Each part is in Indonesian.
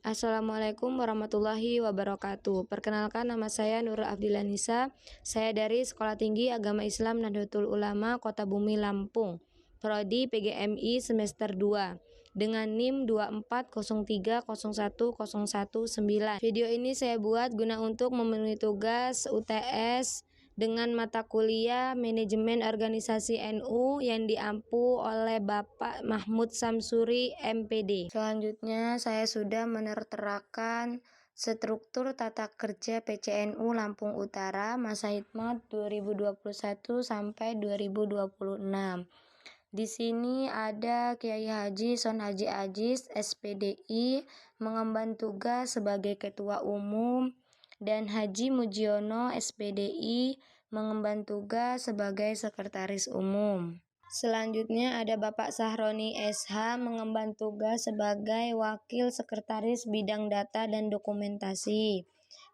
Assalamualaikum warahmatullahi wabarakatuh. Perkenalkan, nama saya Nurul Abdilanisa. Saya dari Sekolah Tinggi Agama Islam Nahdlatul Ulama Kota Bumi Lampung, Prodi PGMI semester 2 dengan NIM 240301019. Video ini saya buat guna untuk memenuhi tugas UTS dengan mata kuliah Manajemen Organisasi NU yang diampu oleh Bapak Mahmud Samsuri, MPD. Selanjutnya, saya sudah menerterakan struktur tata kerja PCNU Lampung Utara masa hikmat 2021 sampai 2026. Di sini ada Kiai Haji Son Haji Aziz, SPDI, mengemban tugas sebagai Ketua Umum, dan Haji Mujiono, SPDI, mengemban tugas sebagai Sekretaris Umum. Selanjutnya ada Bapak Sahroni SH, mengemban tugas sebagai Wakil Sekretaris Bidang Data dan Dokumentasi.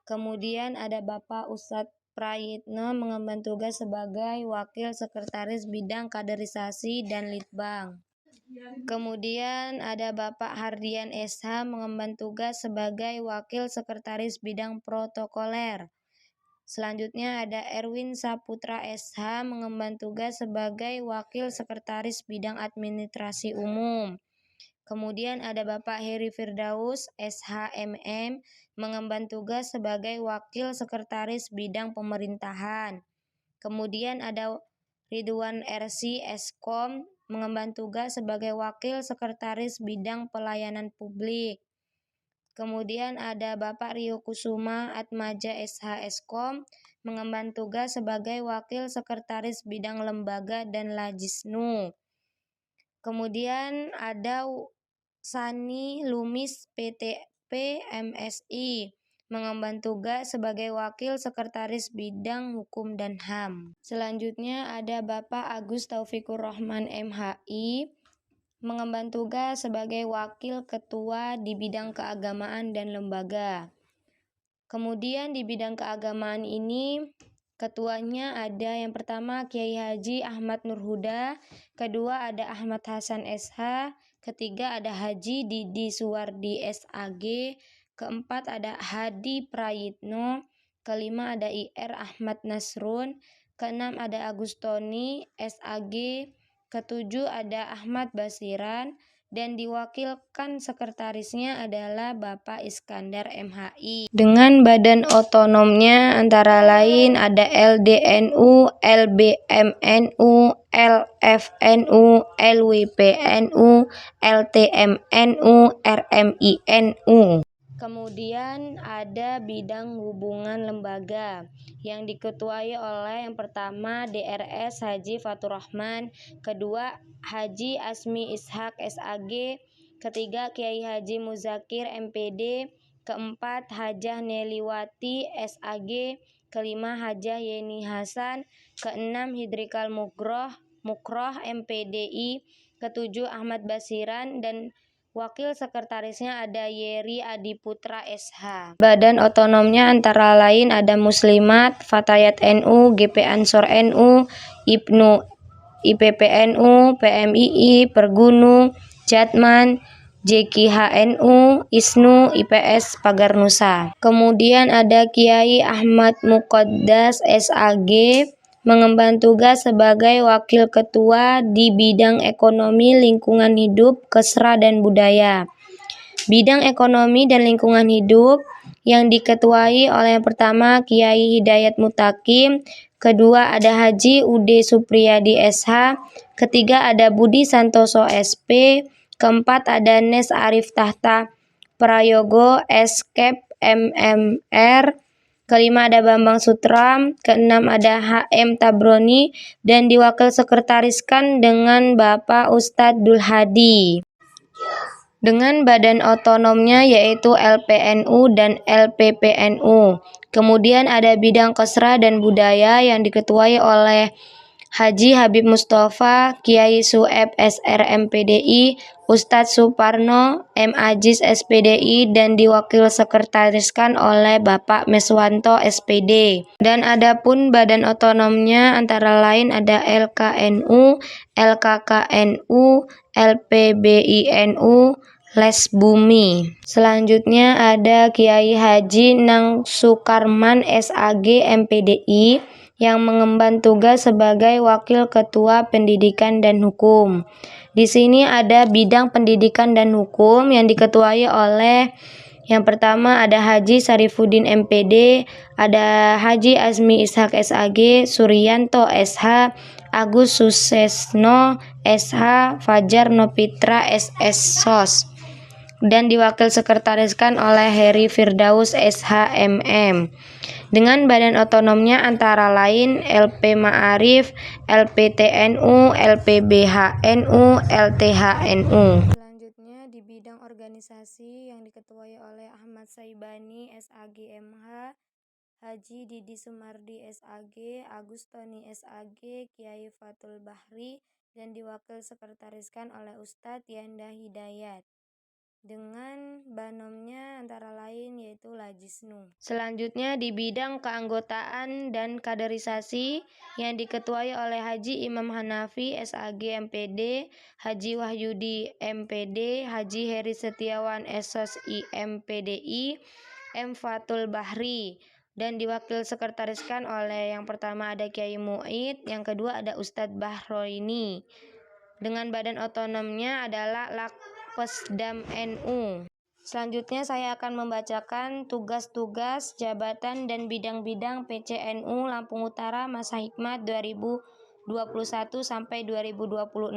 Kemudian ada Bapak Ustadz Prayitno, mengemban tugas sebagai Wakil Sekretaris Bidang Kaderisasi dan Litbang. Kemudian ada Bapak Hardian SH, mengemban tugas sebagai Wakil Sekretaris Bidang Protokoler. Selanjutnya ada Erwin Saputra SH, mengemban tugas sebagai Wakil Sekretaris Bidang Administrasi Umum. Kemudian ada Bapak Heri Firdaus SHMM, mengemban tugas sebagai Wakil Sekretaris Bidang Pemerintahan. Kemudian ada Ridwan RC Eskom, mengemban tugas sebagai Wakil Sekretaris Bidang Pelayanan Publik. Kemudian ada Bapak Rio Kusuma Atmaja SH Eskom, mengemban tugas sebagai Wakil Sekretaris Bidang Lembaga dan Lajisnu. Kemudian ada Sani Lumis PTP MSI, mengemban tugas sebagai Wakil Sekretaris Bidang Hukum dan HAM. Selanjutnya ada Bapak Agus Taufikur Rahman MHI, mengemban tugas sebagai Wakil Ketua di bidang keagamaan dan lembaga. Kemudian di bidang keagamaan ini ketuanya ada yang pertama Kiai Haji Ahmad Nurhuda, kedua ada Ahmad Hasan SH, ketiga ada Haji Didi Suwardi SAG, keempat ada Hadi Prayitno, kelima ada IR Ahmad Nasrun, keenam ada Agustoni SAG, ketujuh ada Ahmad Basiran, dan diwakilkan sekretarisnya adalah Bapak Iskandar MHI. Dengan badan otonomnya antara lain ada LDNU, LBMNU, LFNU, LWPNU, LTMNU, RMINU. Kemudian ada bidang hubungan lembaga yang diketuai oleh yang pertama DRS Haji Fatur Rahman, kedua Haji Asmi Ishak SAG, ketiga Kiai Haji Muzakir MPD, keempat Hajah Neliwati SAG, kelima Hajah Yeni Hasan, keenam Hidrikal Mukroh MPDI, ketujuh Ahmad Basiran, dan wakil sekretarisnya ada Yeri Adiputra SH. Badan otonomnya antara lain ada Muslimat, Fatayat NU, GP Ansor NU, IPNU, IPPNU, PMII, Pergunung, Jatman, JKHNU, ISNU, IPS Pagar Nusa. Kemudian ada Kiai Ahmad Muqaddas SAG, mengemban tugas sebagai Wakil Ketua di bidang Ekonomi, Lingkungan Hidup, Kesra, dan Budaya. Bidang Ekonomi dan Lingkungan Hidup yang diketuai oleh yang pertama Kiai Hidayat Mutakim, kedua ada Haji Ude Supriyadi SH, ketiga ada Budi Santoso SP, keempat ada Nes Arif Tahta Prayogo SKEP MMR, kelima ada Bambang Sutram, keenam ada HM Tabroni, dan diwakil sekretariskan dengan Bapak Ustadz Dul Hadi. Dengan badan otonomnya yaitu LPNU dan LPPNU. Kemudian ada bidang Kesra dan Budaya yang diketuai oleh Haji Habib Mustafa, Kiai Sueb SR MPDI, Ustadz Suparno M. Aziz SPDI, dan diwakil sekretariskan oleh Bapak Meswanto SPD. Dan adapun badan otonomnya antara lain ada LKNU, LKKNU, LPBINU, Les Bumi. Selanjutnya ada Kiai Haji Nang Sukarman SAG MPDI yang mengemban tugas sebagai Wakil Ketua Pendidikan dan Hukum. Di sini ada bidang pendidikan dan hukum yang diketuai oleh yang pertama ada Haji Sarifuddin MPD, ada Haji Azmi Ishak SAG, Suryanto SH, Agus Susesno SH, Fajar Nopitra SS SOS, dan diwakil sekretariskan oleh Heri Firdaus SHMM. Dengan badan otonomnya antara lain LP Ma'arif, LPTNU, LPBHNU, LTHNU. Selanjutnya di bidang organisasi yang diketuai oleh Ahmad Saibani SAG MH, Haji Didi Sumardi SAG, Agus Toni SAG, Kiai Fatul Bahri, dan diwakil sekretariskan oleh Ustadz Yanda Hidayat. Dengan banomnya antara lain yaitu Lajisnu. Selanjutnya di bidang keanggotaan dan kaderisasi yang diketuai oleh Haji Imam Hanafi SAG MPD, Haji Wahyudi MPD, Haji Heri Setiawan SOS IMPDI, M Fatul Bahri, dan diwakil sekretariskan oleh yang pertama ada Kiai Mu'id, yang kedua ada Ustadz Bahroini. Dengan badan otonomnya adalah Lakpesdam NU. Selanjutnya saya akan membacakan tugas-tugas jabatan dan bidang-bidang PCNU Lampung Utara masa hikmat 2021 sampai 2026.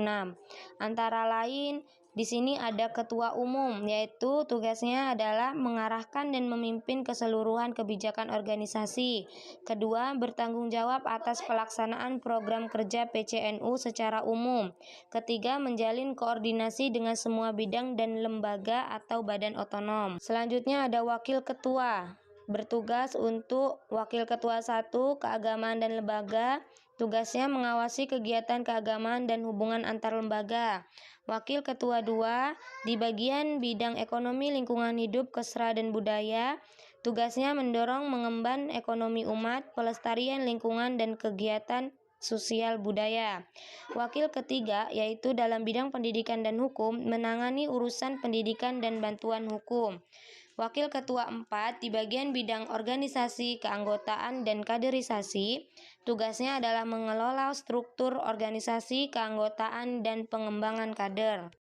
Antara lain di sini ada ketua umum, yaitu tugasnya adalah mengarahkan dan memimpin keseluruhan kebijakan organisasi. Kedua, bertanggung jawab atas pelaksanaan program kerja PCNU secara umum. Ketiga, menjalin koordinasi dengan semua bidang dan lembaga atau badan otonom. Selanjutnya ada wakil ketua. Bertugas untuk wakil ketua 1, keagamaan dan lembaga. Tugasnya mengawasi kegiatan keagamaan dan hubungan antar lembaga. Wakil ketua 2 di bagian bidang ekonomi lingkungan hidup, kesra dan budaya. Tugasnya mendorong mengemban ekonomi umat, pelestarian lingkungan dan kegiatan sosial budaya. Wakil ketiga yaitu dalam bidang pendidikan dan hukum, menangani urusan pendidikan dan bantuan hukum. Wakil ketua 4 di bagian bidang organisasi, keanggotaan dan kaderisasi. Tugasnya adalah mengelola struktur organisasi, keanggotaan dan pengembangan kader.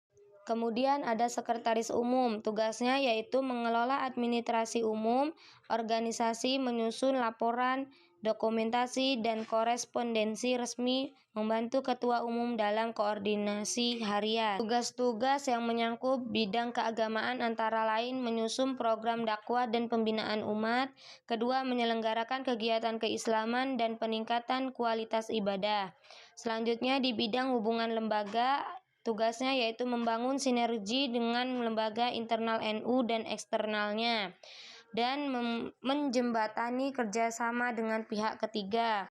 Kemudian ada sekretaris umum, tugasnya yaitu mengelola administrasi umum, organisasi, menyusun laporan, dokumentasi, dan korespondensi resmi, membantu ketua umum dalam koordinasi harian. Tugas-tugas yang menyangkut bidang keagamaan antara lain menyusun program dakwah dan pembinaan umat. Kedua, menyelenggarakan kegiatan keislaman dan peningkatan kualitas ibadah. Selanjutnya di bidang hubungan lembaga, tugasnya yaitu membangun sinergi dengan lembaga internal NU dan eksternalnya, dan menjembatani kerjasama dengan pihak ketiga.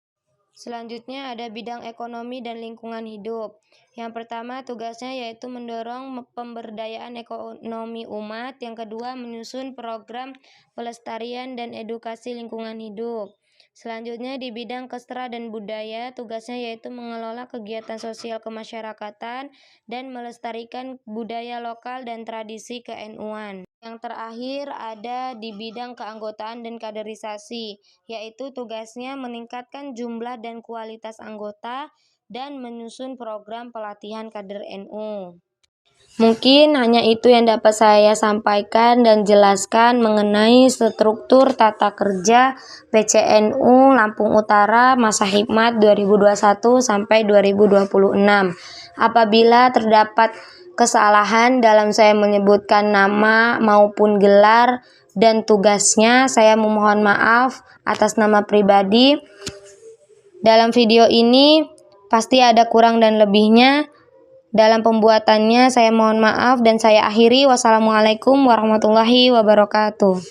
Selanjutnya ada bidang ekonomi dan lingkungan hidup. Yang pertama tugasnya yaitu mendorong pemberdayaan ekonomi umat. Yang kedua menyusun program pelestarian dan edukasi lingkungan hidup. Selanjutnya di bidang kestra dan budaya, tugasnya yaitu mengelola kegiatan sosial kemasyarakatan dan melestarikan budaya lokal dan tradisi ke-NU-an. Yang terakhir ada di bidang keanggotaan dan kaderisasi, yaitu tugasnya meningkatkan jumlah dan kualitas anggota dan menyusun program pelatihan kader NU. Mungkin hanya itu yang dapat saya sampaikan dan jelaskan mengenai struktur tata kerja PCNU Lampung Utara masa hikmat 2021 sampai 2026. Apabila terdapat kesalahan dalam saya menyebutkan nama maupun gelar dan tugasnya, saya memohon maaf atas nama pribadi. Dalam video ini pasti ada kurang dan lebihnya. Dalam pembuatannya saya mohon maaf dan saya akhiri. Wassalamualaikum warahmatullahi wabarakatuh.